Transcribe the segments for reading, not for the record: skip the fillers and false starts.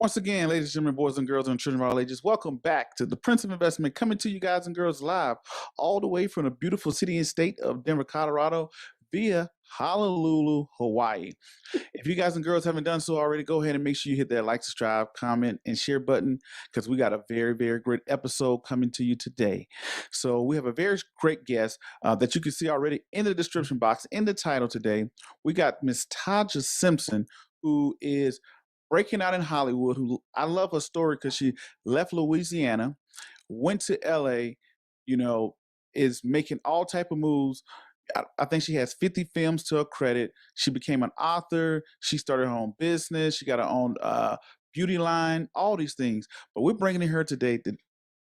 Once again, ladies and gentlemen, boys and girls, and children of all ages, welcome back to the Prince of Investment, coming to you guys and girls live all the way from the beautiful city and state of Denver, Colorado, via Honolulu, Hawaii. If you guys and girls haven't done so already, go ahead and make sure you hit that like, subscribe, comment, and share button because we got a very, very great episode coming to you today. So we have a very great guest that you can see already in the description box in the title today. We got Miss Taja Simpson, who is breaking out in Hollywood. Who I love her story because she left Louisiana, went to LA, you know, is making all type of moves. I think she has 50 films to her credit. She became an author. She started her own business. She got her own beauty line, all these things. But we're bringing in her today. I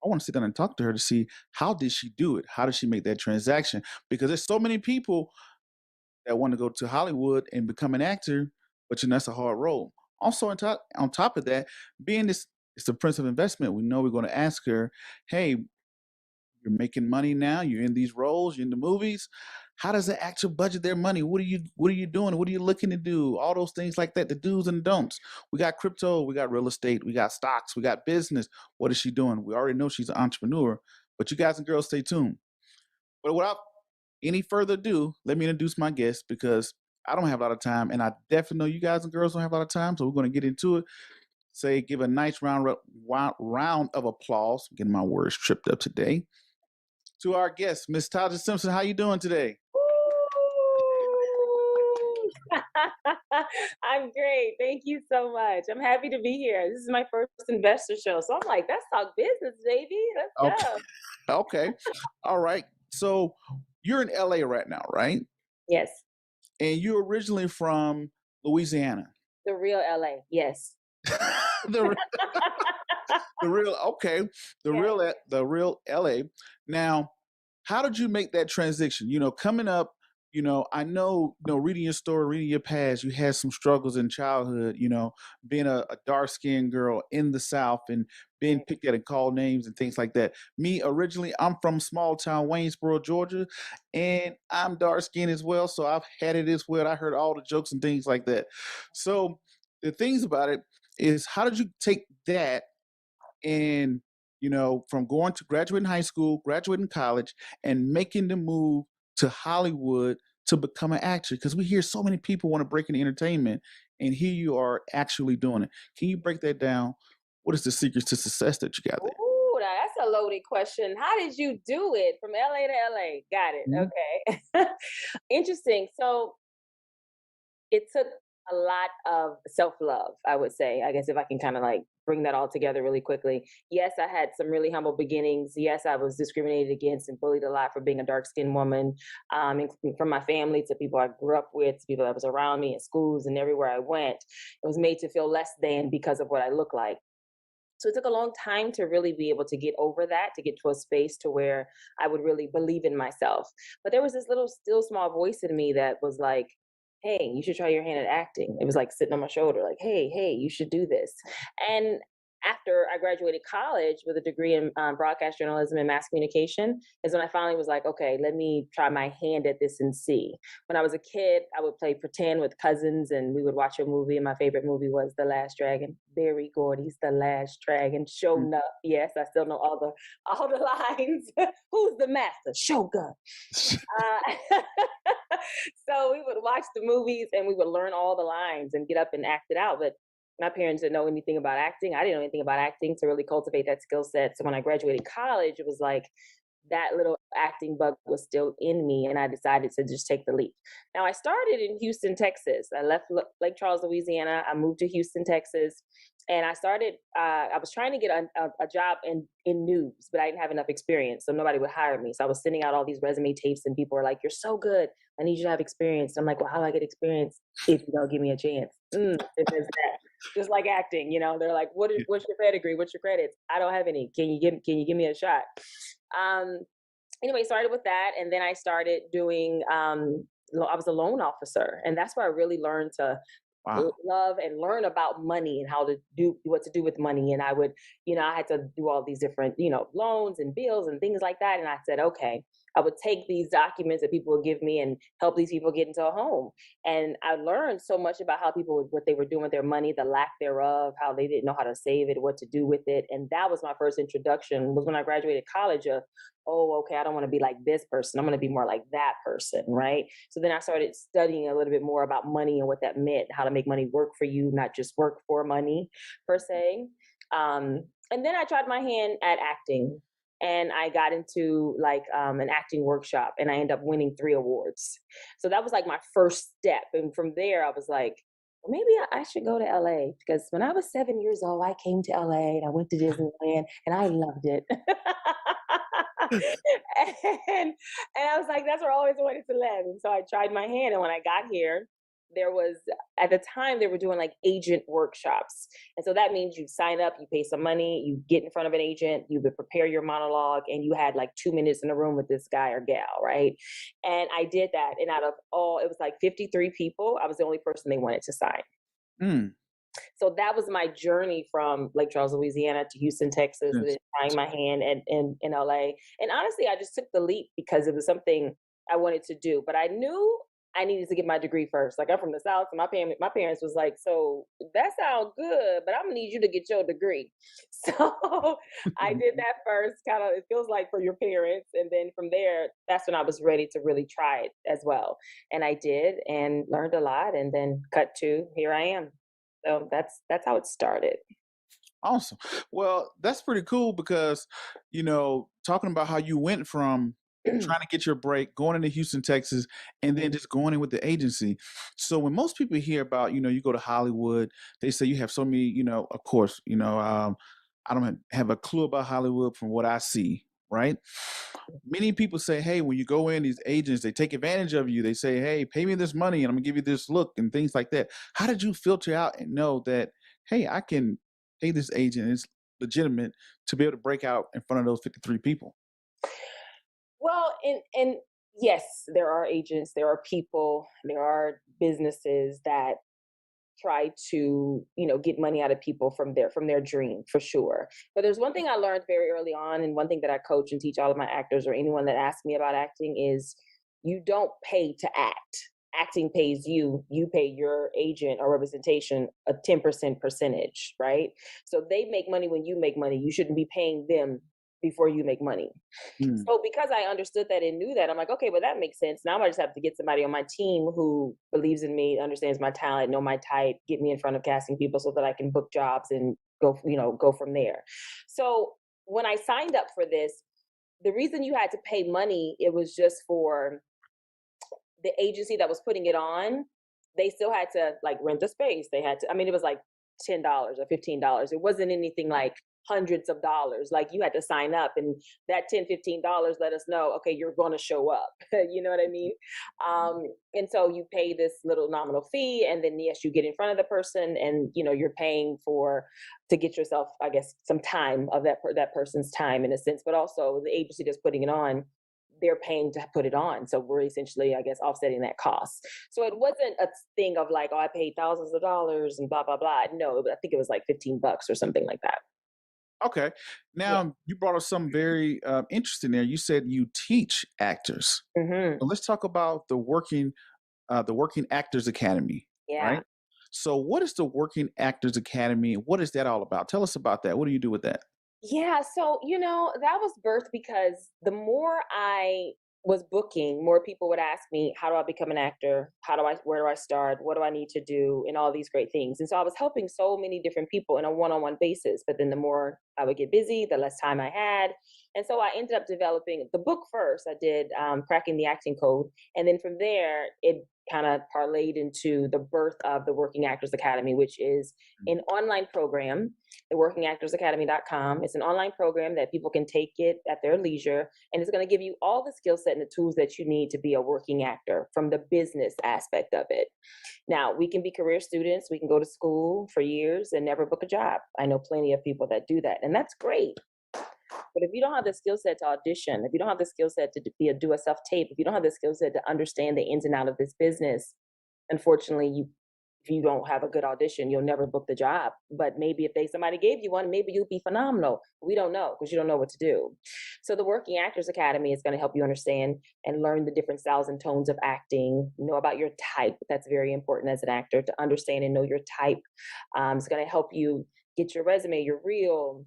want to sit down and talk to her to see how did she do it? How did she make that transaction? Because there's so many people that want to go to Hollywood and become an actor, but that's a hard role. Also, on top of that, being this it's the Prince of Investment, we know we're going to ask her, hey, you're making money now. You're in these roles. You're in the movies. How does an actor budget their money? What are you doing? What are you looking to do? All those things like that, the do's and don'ts. We got crypto, we got real estate, we got stocks, we got business. What is she doing? We already know she's an entrepreneur, but you guys and girls stay tuned. But without any further ado, let me introduce my guest because I don't have a lot of time, and I definitely know you guys and girls don't have a lot of time, so we're going to get into it. Give a nice round of applause. I'm getting my words tripped up today to our guest, Miss Taja Simpson. How you doing today? I'm great. Thank you so much. I'm happy to be here. This is my first investor show. So I'm like, let's talk business, baby. Let's Okay. go. Okay. All right. So you're in LA right now, right? Yes. And you're originally from Louisiana. The real LA. Yes. the, the real okay. Yes. The real LA. Now, how did you make that transition? Coming up, I know, reading your story, reading your past, you had some struggles in childhood, being a dark skinned girl in the South and being Right. picked at and called names and things like that. Me, originally, I'm from small town Waynesboro, Georgia, and I'm dark skinned as well. So I've had it as well. I heard all the jokes and things like that. So the things about it is, how did you take that and from going to graduating high school, graduating college, and making the move to Hollywood to become an actor? Because we hear so many people want to break into entertainment, and here you are actually doing it. Can you break that down? What is the secrets to success that you got there? Ooh, now that's a loaded question. How did you do it from LA to LA? Got it. Mhm. Okay. Interesting. So it took a lot of self-love, I would say. I guess if I can kind of like bring that all together really quickly. Yes, I had some really humble beginnings. Yes, I was discriminated against and bullied a lot for being a dark-skinned woman, from my family to people I grew up with, to people that was around me in schools and everywhere I went. It was made to feel less than because of what I look like. So it took a long time to really be able to get over that, to get to a space to where I would really believe in myself. But there was this little still small voice in me that was like, hey, you should try your hand at acting. It was like sitting on my shoulder, like, hey, you should do this. And after I graduated college with a degree in broadcast journalism and mass communication, is when I finally was like, okay, let me try my hand at this and see. When I was a kid, I would play pretend with cousins and we would watch a movie. And my favorite movie was The Last Dragon. Barry Gordy's The Last Dragon. Shogun. Yes, I still know all the lines. Who's the master? Shogun. Uh, so we would watch the movies and we would learn all the lines and get up and act it out. But my parents didn't know anything about acting. I didn't know anything about acting to really cultivate that skill set. So when I graduated college, it was like that little acting bug was still in me, and I decided to just take the leap. Now, I started in Houston, Texas. I left Lake Charles, Louisiana. I moved to Houston, Texas, and I started. I was trying to get a job in news, but I didn't have enough experience, so nobody would hire me. So I was sending out all these resume tapes, and people were like, "You're so good. I need you to have experience." I'm like, "Well, how do I get experience if you don't give me a chance?" It says that. Just like acting, they're like, "What's your pedigree? What's your credits?" I don't have any. Can you give me a shot? Um, anyway, started with that, and then I started doing. I was a loan officer, and that's where I really learned to Wow. love and learn about money and how to do what to do with money. And I would, I had to do all these different, loans and bills and things like that. And I said, okay, I would take these documents that people would give me and help these people get into a home. And I learned so much about how people, what they were doing with their money, the lack thereof, how they didn't know how to save it, what to do with it. And that was my first introduction, was when I graduated college. Oh, okay, I don't want to be like this person. I'm going to be more like that person, right? So then I started studying a little bit more about money and what that meant, how to make money work for you, not just work for money per se. And then I tried my hand at acting, and I got into like an acting workshop, and I ended up winning 3 awards. So that was like my first step. And from there, I was like, well, maybe I should go to LA, because when I was 7 years old, I came to LA and I went to Disneyland and I loved it. and I was like, that's where I always wanted to live. And so I tried my hand. And when I got here, there was, at the time, they were doing like agent workshops. And so that means you sign up, you pay some money, you get in front of an agent, you would prepare your monologue, and you had like 2 minutes in a room with this guy or gal, right? And I did that. And out of all, it was like 53 people, I was the only person they wanted to sign. Mm. So that was my journey from Lake Charles, Louisiana to Houston, Texas, and Yes. then trying my hand in LA. And honestly, I just took the leap because it was something I wanted to do. But I knew I needed to get my degree first. Like, I'm from the South, and my parents was like, so that sounds good, but I'm gonna need you to get your degree. So I did that first, kind of, it feels like, for your parents. And then from there, that's when I was ready to really try it as well. And I did, and learned a lot, and then cut to here I am. So that's how it started. Awesome. Well, that's pretty cool because, talking about how you went from trying to get your break, going into Houston, Texas, and then just going in with the agency. So when most people hear about, you go to Hollywood, they say you have so many, of course, I don't have a clue about Hollywood from what I see, right? Many people say, hey, when you go in, these agents, they take advantage of you. They say, hey, pay me this money and I'm gonna give you this look and things like that. How did you filter out and know that, hey, I can pay this agent, it's legitimate to be able to break out in front of those 53 people? Well, and yes, there are agents, there are people, there are businesses that try to, get money out of people from their dream, for sure. But there's one thing I learned very early on, and one thing that I coach and teach all of my actors or anyone that asks me about acting is, you don't pay to act. Acting pays you. You pay your agent or representation a 10% percentage, right? So they make money when you make money. You shouldn't be paying them before you make money. Mm, So because I understood that and knew that, I'm like, okay, well, that makes sense. Now I just have to get somebody on my team who believes in me, understands my talent, know my type, get me in front of casting people so that I can book jobs and go from there. So when I signed up for this, the reason you had to pay money, it was just for the agency that was putting it on. They still had to like rent the space. They had to, I mean, it was like $10 or $15. It wasn't anything like hundreds of dollars. Like, you had to sign up, and that $10, $15 let us know, okay, you're going to show up. You know what I mean? And so you pay this little nominal fee, and then yes, you get in front of the person, and you're paying for, to get yourself, I guess, some time of that person's time, in a sense, but also the agency that's putting it on, they're paying to put it on. So we're essentially, I guess, offsetting that cost. So it wasn't a thing of like, oh, I paid thousands of dollars and blah, blah, blah. No, I think it was like $15 or something like that. okay. Yeah. Now, you brought up something very interesting there. You said you teach actors. Hmm. So let's talk about the Working Actors Academy, Yeah. right? So what is the Working Actors Academy? What is that all about? Tell us about that. What do you do with that? Yeah, so that was birthed because the more I was booking, more people would ask me, how do I become an actor? Where do I start? What do I need to do? And all these great things. And so I was helping so many different people in a one-on-one basis. But then the more I would get busy, the less time I had. And so I ended up developing the book first. I did Cracking the Acting Code. And then from there, it kind of parlayed into the birth of the Working Actors Academy, which is an online program, theworkingactorsacademy.com. It's an online program that people can take it at their leisure, and it's going to give you all the skill set and the tools that you need to be a working actor from the business aspect of it. Now, we can be career students, we can go to school for years and never book a job. I know plenty of people that do that, and that's great. But if you don't have the skill set to audition, if you don't have the skill set to do a self tape, if you don't have the skill set to understand the ins and out of this business, unfortunately, if you don't have a good audition, you'll never book the job. But maybe if somebody gave you one, maybe you'll be phenomenal. We don't know because you don't know what to do. So the Working Actors Academy is going to help you understand and learn the different styles and tones of acting, know about your type. That's very important as an actor to understand and know your type. It's going to help you get your resume, your reel,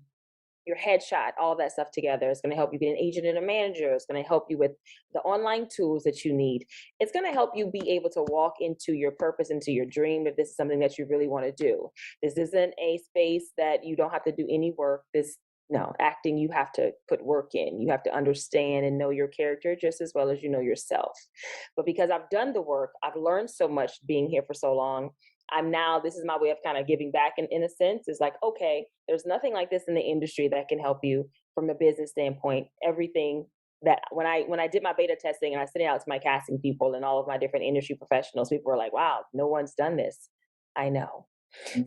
your headshot, all that stuff together. It's going to help you get an agent and a manager. It's going to help you with the online tools that you need. It's going to help you be able to walk into your purpose, into your dream, if this is something that you really want to do. This isn't a space that you don't have to do any work. No, acting, you have to put work in. You have to understand and know your character just as well as you know yourself. But because I've done the work, I've learned so much being here for so long. This is my way of kind of giving back in a sense. It's like, okay, there's nothing like this in the industry that can help you from a business standpoint. Everything that when I did my beta testing and I sent it out to my casting people and all of my different industry professionals, people were like, wow, no one's done this. I know.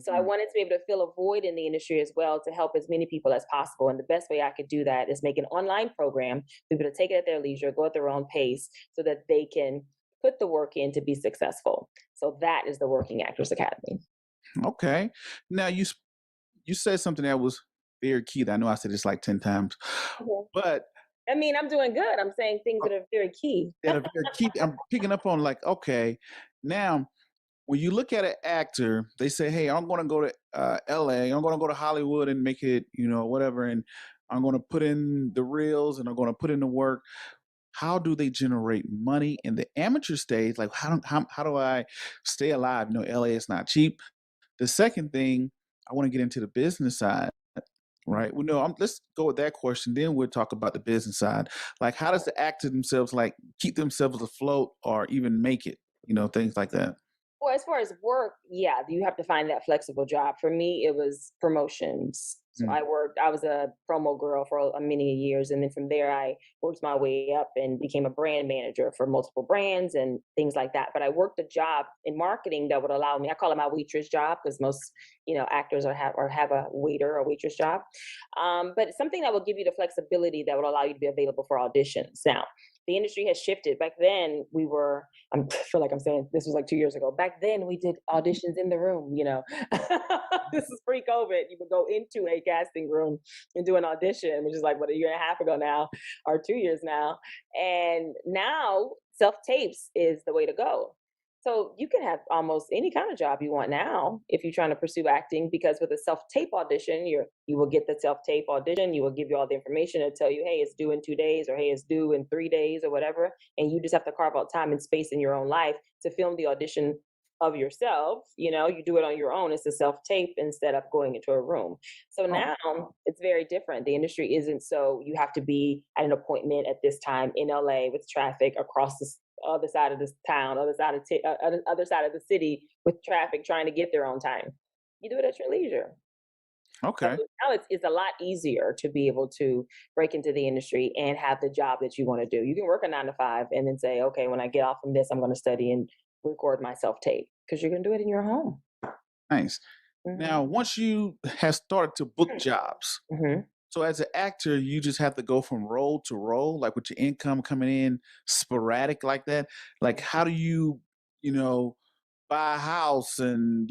So I Mhm. wanted to be able to fill a void in the industry as well to help as many people as possible. And the best way I could do that is make an online program, people to take it at their leisure, go at their own pace so that they can put the work in to be successful. So that is the Working Actors Academy. Okay. Now you said something that was very key. That I know I said this like 10 times, Mhm. but I mean, I'm doing good. I'm saying things that are very key. that are very key. I'm picking up on like, okay, now when you look at an actor, they say, "Hey, I'm going to go to LA. I'm going to go to Hollywood and make it, whatever, and I'm going to put in the reels and I'm going to put in the work." How do they generate money in the amateur stage? Like, how do I stay alive? LA is not cheap. The second thing, I want to get into the business side. Right. Well, no, let's go with that question. Then we'll talk about the business side. Like, how does the actor themselves like keep themselves afloat or even make it? Things like that. Well, as far as work, yeah, you have to find that flexible job. For me, it was promotions. So Mm. I was a promo girl for many years. And then from there, I worked my way up and became a brand manager for multiple brands and things like that. But I worked a job in marketing that would allow me, I call it my waitress job because most, actors have a waiter or waitress job. But something that will give you the flexibility that would allow you to be available for auditions. Now, the industry has shifted. Back then, I feel like I'm saying this was like 2 years ago. Back then, we did auditions in the room. This is pre-COVID. You would go into a casting room and do an audition, which is like what, a year and a half ago now, or 2 years now. And now, self tapes is the way to go. So you can have almost any kind of job you want now if you're trying to pursue acting, because with a self-tape audition, you will get the self-tape audition, you will give you all the information and tell you, hey, it's due in 2 days, or hey, it's due in 3 days, or whatever. And you just have to carve out time and space in your own life to film the audition of yourself. You do it on your own. It's a self-tape instead of going into a room. So Oh, now it's very different. The industry isn't so you have to be at an appointment at this time in LA with traffic across the other side of this town, other side of the city with traffic trying to get there on time. You do it at your leisure. So okay. now it's a lot easier to be able to break into the industry and have the job that you want to do. You can work a 9 to 5 and then say, okay, when I get off from this, I'm going to study and record my self tape because you can do it in your home. Nice. Hmm. Now, once you have started to book jobs, Hmm. so as an actor, you just have to go from role to role, like with your income coming in sporadic like that. Like, how do you know, buy a house and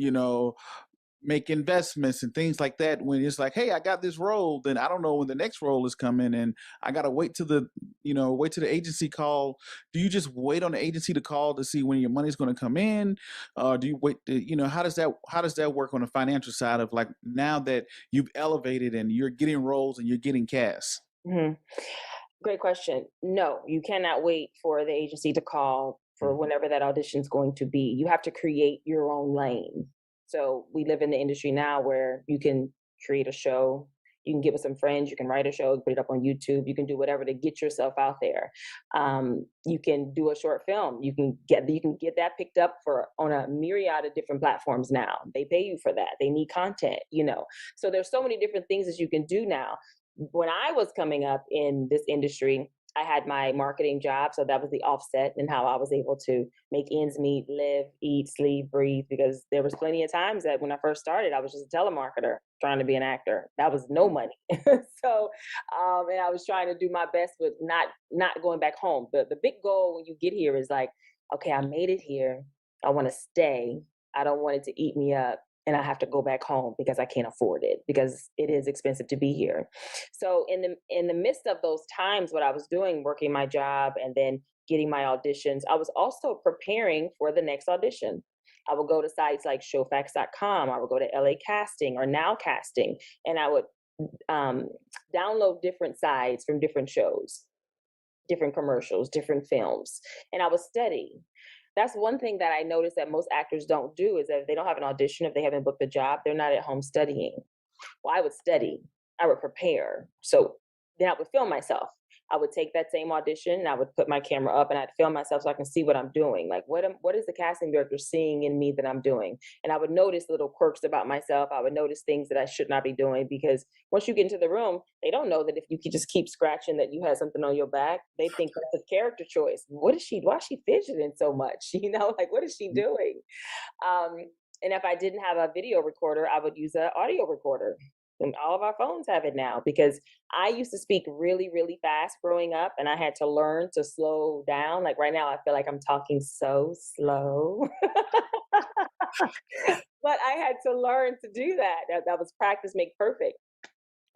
make investments and things like that when it's like, hey, I got this role, then I don't know when the next role is coming and I gotta wait till the agency call. Do you just wait on the agency to call to see when your money's gonna come in? Do you wait how does that work on the financial side of like now that you've elevated and you're getting roles and you're getting cast? Hmm. Great question. No, you cannot wait for the agency to call for Mm. whenever that audition is going to be. You have to create your own lane. So we live in the industry now where you can create a show, you can get with some friends, you can write a show, put it up on YouTube, you can do whatever to get yourself out there. You can do a short film. You can get that picked up for on a myriad of different platforms now. They pay you for that. They need content. So there's so many different things that you can do now. When I was coming up in this industry, I had my marketing job. So that was the offset and how I was able to make ends meet, live, eat, sleep, breathe, because there was plenty of times that when I first started, I was just a telemarketer trying to be an actor. That was no money. So, and I was trying to do my best with not going back home. The big goal when you get here is like, okay, I made it here. I want to stay. I don't want it to eat me up and I have to go back home because I can't afford it because it is expensive to be here. So in the midst of those times, what I was doing, working my job and then getting my auditions, I was also preparing for the next audition. I would go to sites like showfax.com. I would go to LA Casting or Now Casting, and I would um, download different sides from different shows, different commercials, different films, and I would study. That's one thing that I noticed that most actors don't do is that if they don't have an audition, if they haven't booked a job, they're not at home studying. Well, I would study, I would prepare. So then I would film myself. I would take that same audition and I would put my camera up and I'd film myself so I can see what I'm doing. Like what is the casting director seeing in me that I'm doing? And I would notice little quirks about myself. I would notice things that I should not be doing because once you get into the room, they don't know that if you could just keep scratching that you had something on your back. They think that's a character choice. Why is she fidgeting so much? Like what is she doing? Um, and if I didn't have a video recorder, I would use an audio recorder. And all of our phones have it now because I used to speak really, really fast growing up and I had to learn to slow down. Like right now, I feel like I'm talking so slow. But I had to learn to do that. That was practice make perfect.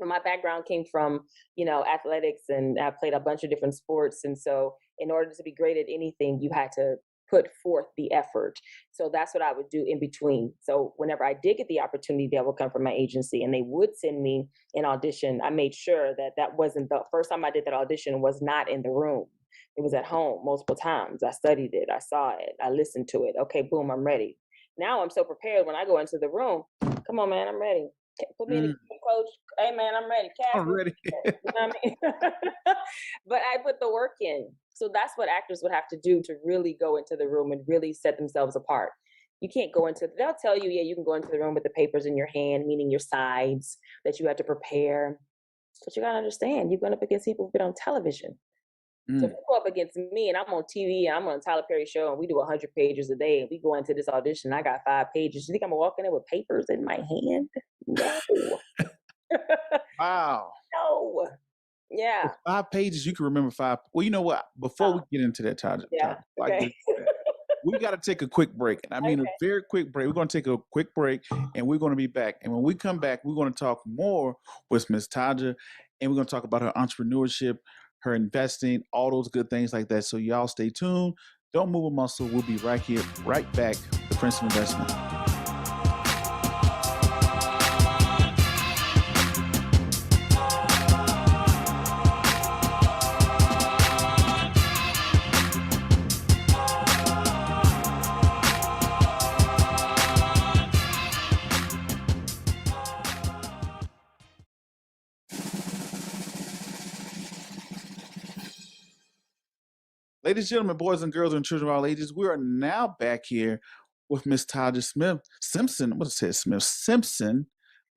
But my background came from, athletics and I played a bunch of different sports. And so in order to be great at anything, you had to put forth the effort. So that's what I would do in between. So whenever I did get the opportunity that would come from my agency and they would send me an audition, I made sure that that wasn't the first time I did that audition was not in the room. It was at home multiple times. I studied it. I saw it. I listened to it. Okay, boom, I'm ready. Now I'm so prepared when I go into the room. Come on, man, I'm ready. Put me in the coach. Hey, man, I'm ready. Cast me. Already. You know what I mean? But I put the work in. So that's what actors would have to do to really go into the room and really set themselves apart. You can't go into, they'll tell you, yeah, you can go into the room with the papers in your hand, meaning your sides that you had to prepare. But you got to understand, you're going up against people who've been on television. So if you go up against me and I'm on TV and I'm on Tyler Perry show and we do 100 pages a day and we go into this audition, I got 5 pages. You think I'm gonna walk in there with papers in my hand? No. Wow. No. Yeah. 5 pages, you can remember 5. Well, you know what? Before we get into that, Taja, Yeah. Okay. we got to take a quick break. And I mean a very quick break. We're going to take a quick break and we're going to be back. And when we come back, we're going to talk more with Miss Taja and we're going to talk about her entrepreneurship, her investing, all those good things like that. So y'all stay tuned. Don't move a muscle. We'll be right here, right back. The Prince of Investment. Ladies and gentlemen, boys and girls and children of all ages, we are now back here with Miss Taja Simpson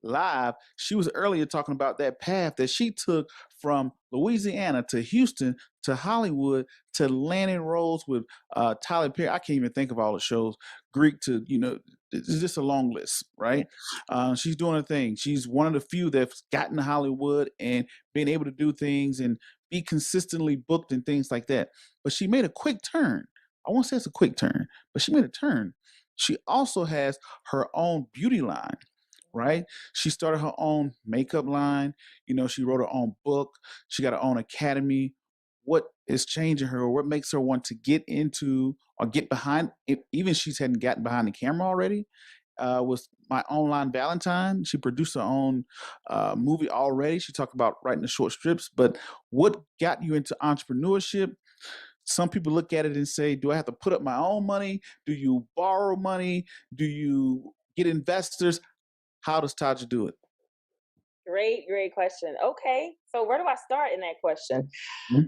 live. She was earlier talking about that path that she took from Louisiana to Houston to Hollywood to landing roles with Tyler Perry. I can't even think of all the shows. Greek to, it's just a long list, right? She's doing her thing. She's one of the few that's gotten to Hollywood and been able to do things and be consistently booked and things like that. But she made a quick turn. I won't say it's a quick turn, but she made a turn. She also has her own beauty line, right? She started her own makeup line. She wrote her own book. She got her own academy. What is changing her, or what makes her want to get into or get behind, even she hadn't gotten behind the camera already, was My Online Valentine. She produced her own movie already. She talked about writing the short strips. But what got you into entrepreneurship? Some people look at it and say, do I have to put up my own money? Do you borrow money? Do you get investors? How does Taja do it? Great question. Okay. So where do I start in that question? Mm-hmm.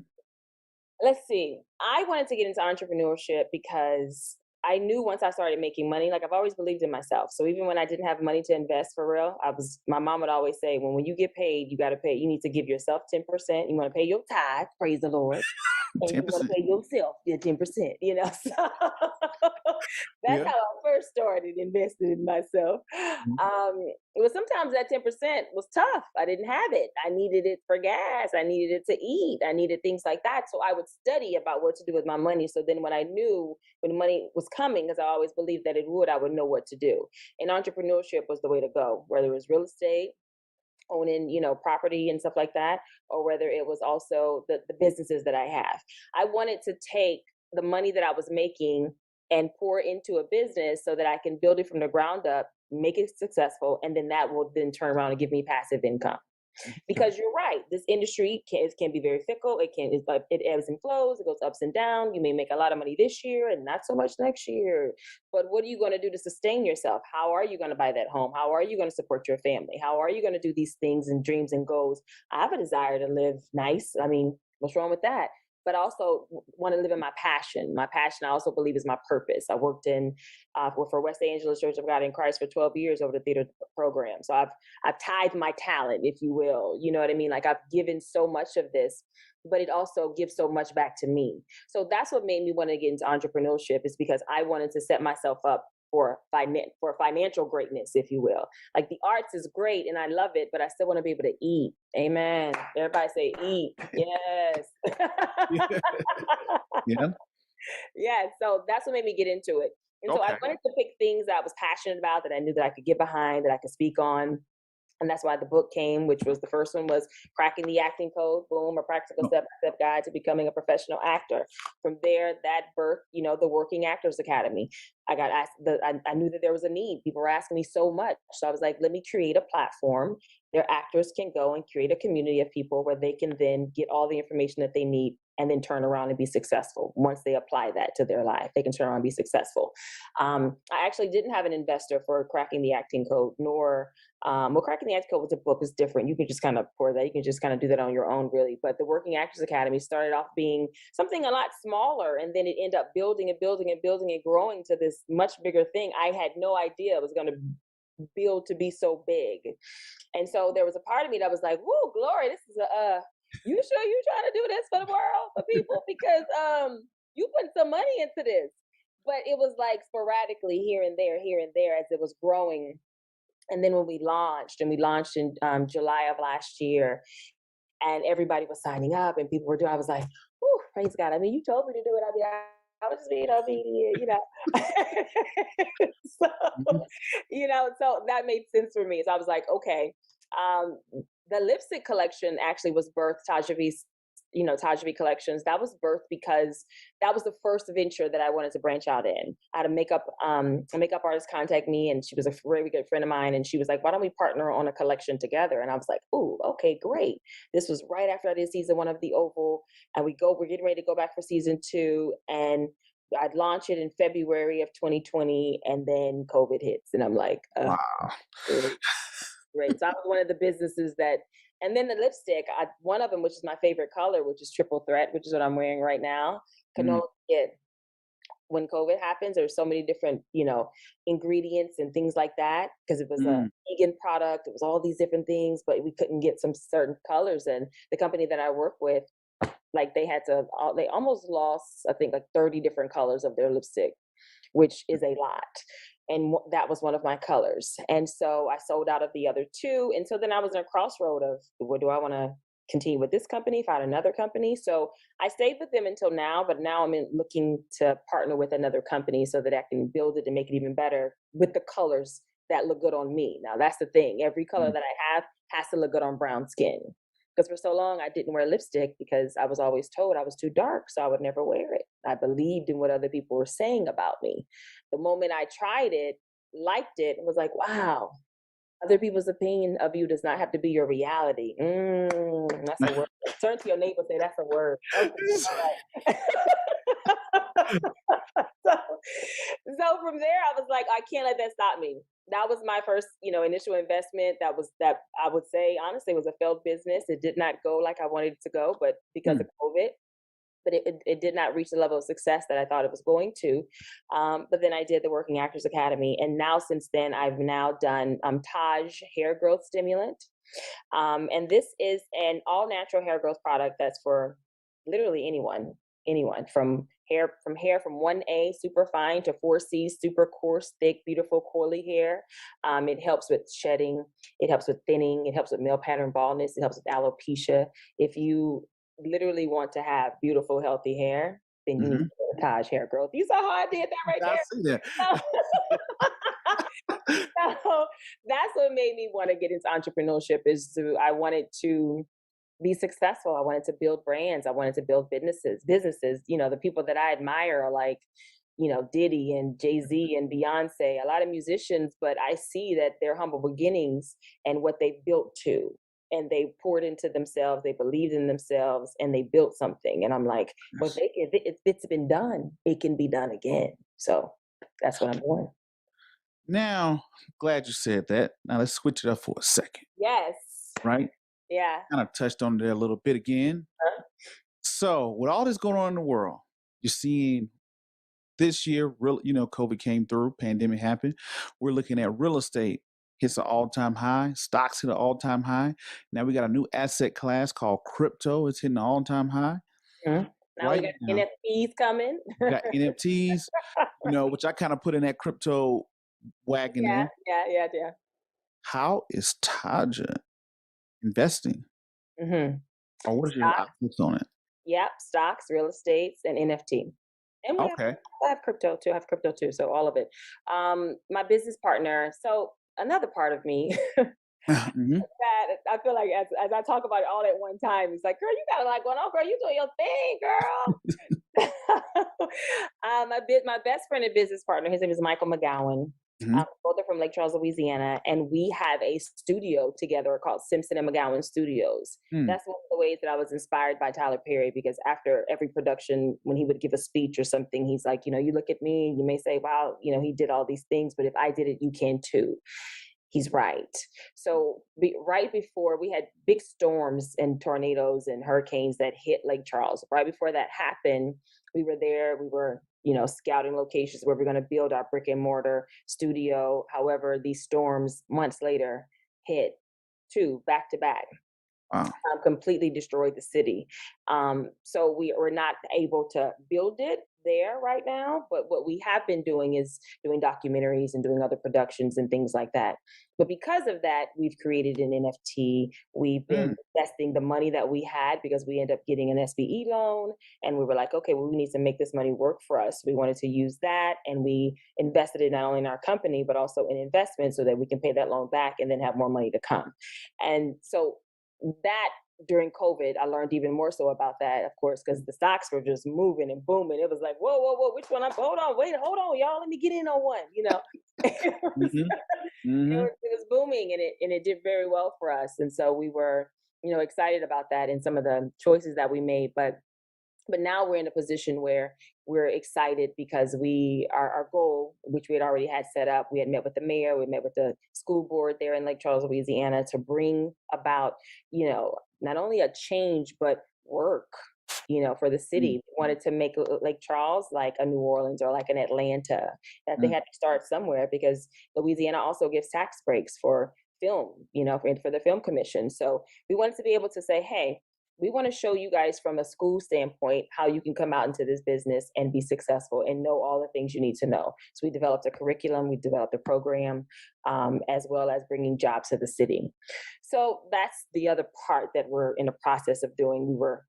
Let's see. I wanted to get into entrepreneurship because I knew once I started making money, like I've always believed in myself. So even when I didn't have money to invest for real, my mom would always say, when you get paid, you got to pay, you need to give yourself 10%. You want to pay your tithe, praise the Lord. And 10%. You want to pay yourself your 10%, So That's Yeah. how I first started investing in myself. Mhm. It was sometimes that 10% was tough. I didn't have it. I needed it for gas. I needed it to eat. I needed things like that. So I would study about what to do with my money. So then when I knew when money was coming, because I always believed that it would, I would know what to do. And entrepreneurship was the way to go, whether it was real estate, owning, property and stuff like that, or whether it was also the businesses that I have. I wanted to take the money that I was making and pour into a business so that I can build it from the ground up, make it successful, and then that will then turn around and give me passive income. Okay. Because you're right, this industry can be very fickle. It ebbs and flows. It goes ups and down. You may make a lot of money this year and not so much next year. But what are you going to do to sustain yourself? How are you going to buy that home? How are you going to support your family? How are you going to do these things and dreams and goals? I have a desire to live nice. I mean, what's wrong with that? But I also want to live in my passion. My passion, I also believe, is my purpose. I worked for West Angeles Church of God in Christ for 12 years over the theater program. So I've tithed my talent, if you will. You know what I mean? Like I've given so much of this, but it also gives so much back to me. So that's what made me want to get into entrepreneurship, is because I wanted to set myself up for financial greatness, if you will. Like the arts is great and I love it, but I still want to be able to eat. Amen. Everybody say eat. Yes. Yeah. Yeah. So that's what made me get into it. And so I Okay. wanted to pick things that I was passionate about, that I knew that I could get behind, that I could speak on. And that's why the book came, which was the first one was Cracking the Acting Code, boom, a practical Oh, step-by-step guide to becoming a professional actor. From there, that birthed, the Working Actors Academy. I got asked, I knew that there was a need. People were asking me so much. So I was like, let me create a platform. Their actors can go and create a community of people where they can then get all the information that they need and then turn around and be successful. Once they apply that to their life, they can turn around and be successful. I actually didn't have an investor for Cracking the Acting Code, nor Cracking the Acting Code with the book is different. You can just kind of pour that. You can just kind of do that on your own, really. But the Working Actors Academy started off being something a lot smaller, and then it ended up building and building and building and growing to this much bigger thing. I had no idea it was going to build to be so big. And so there was a part of me that was like, "Whoa, glory! This is you sure you trying to do this for the world, for people? Because you put some money into this." But it was like sporadically here and there as it was growing. And then when we launched in July of last year, and everybody was signing up and people were doing, I was like, "Whew, praise God." I mean, you told me to do it. I mean, I was just being obedient. So, mhm. so that made sense for me. So I was like, okay. Um, the lipstick collection actually was birthed, Taja V Collections. That was birthed because that was the first venture that I wanted to branch out in. I had a makeup artist contact me, and she was a very good friend of mine. And she was like, "Why don't we partner on a collection together?" And I was like, "Oh, okay, great." This was right after I did season 1 of The Oval, and we're getting ready to go back for season 2, and I'd launch it in February of 2020, and then COVID hits, and I'm like, Wow. great, great. So I was one of the businesses that, and then the lipstick, one of them, which is my favorite color, which is Triple Threat, which is what I'm wearing right now, can no Mm, longer get. When COVID happens, there's so many different, ingredients and things like that, because it was a mm, vegan product. It was all these different things, but we couldn't get some certain colors. And the company that I work with, like they almost lost, I think, like 30 different colors of their lipstick, which is a lot. And that was one of my colors. And so I sold out of the other two. And so then I was in a crossroad of, what do I want to continue with this company, find another company? So I stayed with them until now, but now looking to partner with another company so that I can build it and make it even better with the colors that look good on me. Now that's the thing. Every color mm. that I have has to look good on brown skin. Because for so long I didn't wear lipstick because I was always told I was too dark, so I would never wear it. I believed in what other people were saying about me. The moment I tried it, liked it, and was like, wow, other people's opinion of you does not have to be your reality. That's a word. Turn to your neighbor and say, that's a word. Okay, all right. so, so from there, I was like, I can't let that stop me. That was my first, initial investment. That I would say honestly was a failed business. It did not go like I wanted it to go, but because Mm. of COVID, but it did not reach the level of success that I thought it was going to. But then I did the Working Actors Academy, and now since then I've now done Taj hair growth stimulant, and this is an all natural hair growth product that's for literally anyone. anyone from 1A super fine to 4C super coarse, thick, beautiful curly hair. It helps with shedding, it helps with thinning, it helps with male pattern baldness, it helps with alopecia. If you literally want to have beautiful, healthy hair, then you need to Hmm. go to Taj Hair Growth. You saw how I did that right I see that. there? So that's what made me want to get into entrepreneurship is I wanted to be successful. I wanted to build brands. I wanted to build businesses. The people that I admire are like, Diddy and Jay-Z and Beyonce, a lot of musicians, but I see that their humble beginnings and what they built to, and they poured into themselves, they believed in themselves, and they built something. And I'm like, well, Yes. if it's been done, it can be done again. So that's what I'm doing. Now, glad you said that. Now let's switch it up for a second, Yes. right? Yeah. Kind of touched on it there a little bit again. So, with all this going on in the world, you're seeing this year, COVID came through, pandemic happened. We're looking at real estate hits an all-time high, stocks hit an all-time high. Now we got a new asset class called crypto. It's hitting an all-time high. Mhm. Now we Right got now, NFTs coming. we got NFTs, which I kind of put in that crypto wagon Yeah, there. yeah, yeah, yeah. How is Taja investing? Mhm. Or what is your Stock, outlook on it? yep, stocks, real estates, and NFT. And Okay. I have crypto too. I have crypto too. So all of it. My business partner. So another part of me Hmm. that I feel like as I talk about it all at one time, it's like, girl, you got a lot going on, girl. You doing your thing, girl. My best friend and business partner, his name is Michael McGowan. Hmm. Both are from Lake Charles, Louisiana, and we have a studio together called Simpson and McGowan Studios. Hmm. That's one of the ways that I was inspired by Tyler Perry because after every production, when he would give a speech or something, he's like, you look at me, you may say, wow, he did all these things, but if I did it, you can too. He's right. So right before we had big storms and tornadoes and hurricanes that hit Lake Charles, right before that happened, we were there. We were, scouting locations where we're going to build our brick and mortar studio. However, these storms months later hit two back to back, Wow. completely destroyed the city. So we were not able to build it there right now. But what we have been doing is doing documentaries and doing other productions and things like that. But because of that, we've created an NFT. We've been Mm. investing the money that we had because we ended up getting an SBE loan. And we were like, okay, well, we need to make this money work for us. We wanted to use that. And we invested it not only in our company, but also in investments so that we can pay that loan back and then have more money to come. And so that during COVID, I learned even more so about that, of course, because the stocks were just moving and booming. It was like, whoa, whoa, whoa, which one? Hold on, wait, hold on, y'all. Let me get in on one. it was, Mhm. Mhm. it was booming, and it did very well for us. And so we were, excited about that and some of the choices that we made. But now we're in a position where we're excited because our goal, which we had already had set up, we had met with the mayor, we met with the school board there in Lake Charles, Louisiana, to bring about, not only a change but work, for the Mm. city. We wanted to make Lake Charles like a New Orleans or like an Atlanta. That they Mm. had to start somewhere because Louisiana also gives tax breaks for film, for the film commission. So we wanted to be able to say, hey, we want to show you guys from a school standpoint how you can come out into this business and be successful and know all the things you need to know. So we developed a curriculum, we developed a program, as well as bringing jobs to the city. So that's the other part that we're in the process of doing. We were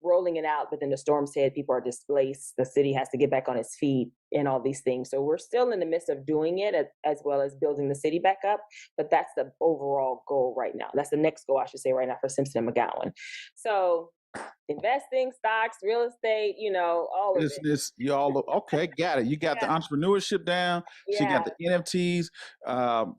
rolling it out, but then the storms hit, people are displaced, the city has to get back on its feet and all these things. So we're still in the midst of doing it as well as building the city back up. But that's the overall goal right now. That's the next goal, I should say, right now for Simpson and McGowan. So investing, stocks, real estate, all of it. Business, you all okay? Got it. You got the Yeah, entrepreneurship down. She yeah, got the NFTs.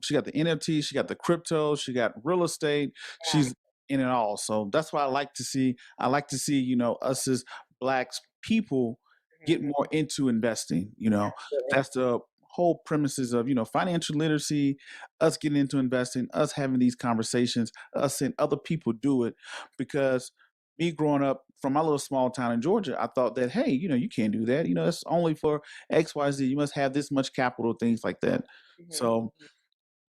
She got the NFTs. She got the crypto. She got real estate. yeah. She's in it all. So that's what I like to see. I like to see us as Black people get Mhm. more into investing. Absolutely. That's the whole premises of financial literacy, us getting into investing, us having these conversations, us seeing other people do it, because me growing up from my little small town in Georgia, I thought that, hey, you can't do that. It's only for XYZ. You must have this much capital, things like that. Mhm. So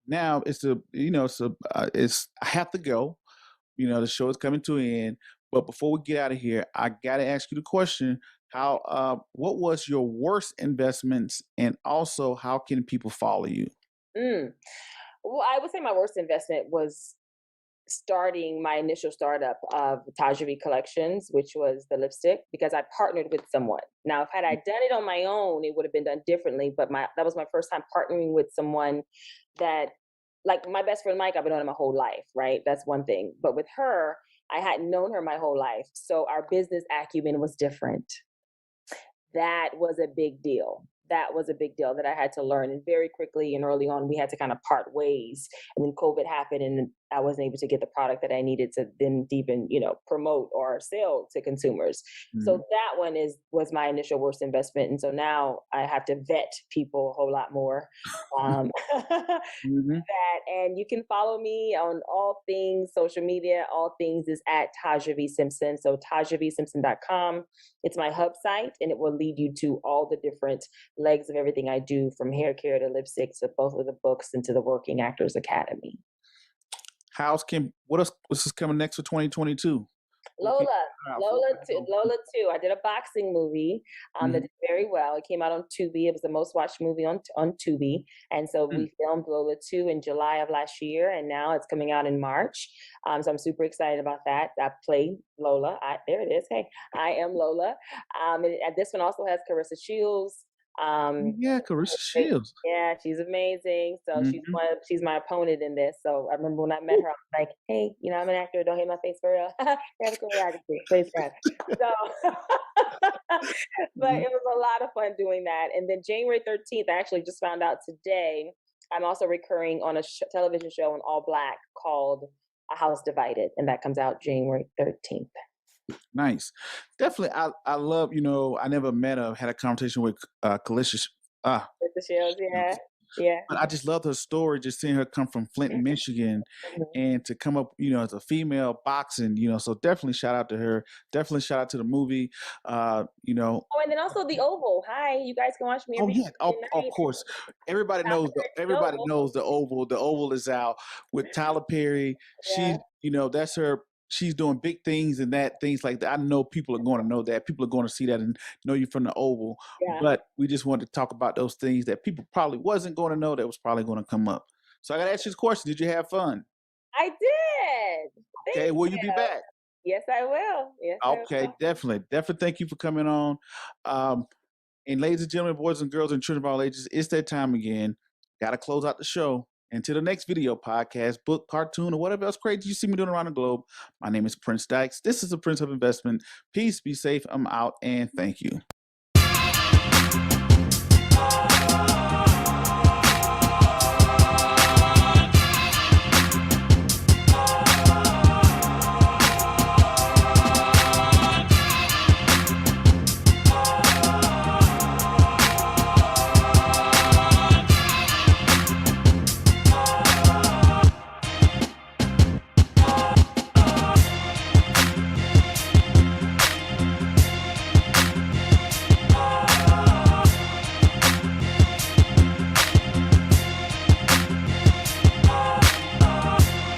now it's I have to go. The show is coming to an end, But before we get out of here, I gotta ask you the question: what was your worst investments, and also how can people follow you? Mm. Well, I would say my worst investment was starting my initial startup of Taja V Collections, which was the lipstick, because I partnered with someone. Now, if had I done it on my own, it would have been done differently. But that was my first time partnering with someone that, like my best friend Mike, I've been on him my whole life, right? That's one thing. But with her, I hadn't known her my whole life, so our business acumen was different. That was a big deal. That was a big deal that I had to learn. And very quickly and early on, we had to kind of part ways. And then COVID happened, and I wasn't able to get the product that I needed to then even, promote or sell to consumers. So Mhm. that one was my initial worst investment. And so now I have to vet people a whole lot more. Um, Mhm. and you can follow me on all things social media. All things is at Taja V Simpson. So TajaVSimpson.com. It's my hub site, and it will lead you to all the different legs of everything I do, from hair care to lipstick to both of the books and to the Working Actors Academy. What's coming next for 2022? What can Lola, you out for? Lola too, Lola too. I did a boxing movie that Mhm. did very well. It came out on Tubi. It was the most watched movie on Tubi, and so Mm. we filmed Lola 2 in July of last year, and now it's coming out in March. So I'm super excited about that. I play Lola. There it is. Hey, I am Lola. And this one also has Carissa Shields. Um, Yeah, Carissa Shields. yeah, she's amazing. So Mhm. she's my opponent in this. So I remember when I met her, I was like, "Hey, I'm an actor. Don't hate my face for real. Have a choreography, please, God." So, but Mhm. it was a lot of fun doing that. And then January 13th, I actually just found out today, I'm also recurring on a television show on All Black called A House Divided, and that comes out January 13th. Nice. Definitely. I love, I never met her, had a conversation with Kalissa. With the shows, yeah, yeah. But I just loved her story, just seeing her come from Flint, Michigan, Mhm. and to come up, as a female boxing, so definitely shout out to her. Definitely shout out to the movie. Uh, you know, Oh, and then also the Oval. Hi, you guys can watch me oh every yeah, Tuesday of night. course. The Everybody Oval. knows the Oval. The Oval is out with Tyler Perry. Yeah, That's her. She's doing big things and things like that. I know people are going to know that. People are going to see that and know you from the Oval. yeah. But we just wanted to talk about those things that people probably wasn't going to know that was probably going to come up. So I got to ask you this question: did you have fun? I did. Okay, Thank will you be you. back? Yes, I will. Yes, I Okay, will. definitely. Thank you for coming on. Um, And ladies and gentlemen, boys and girls, and children of all ages, it's that time again. Got to close out the show. Until the next video, podcast, book, cartoon, or whatever else crazy you see me doing around the globe. My name is Prince Dykes. This is the Prince of Investment. Peace, be safe. I'm out, and thank you.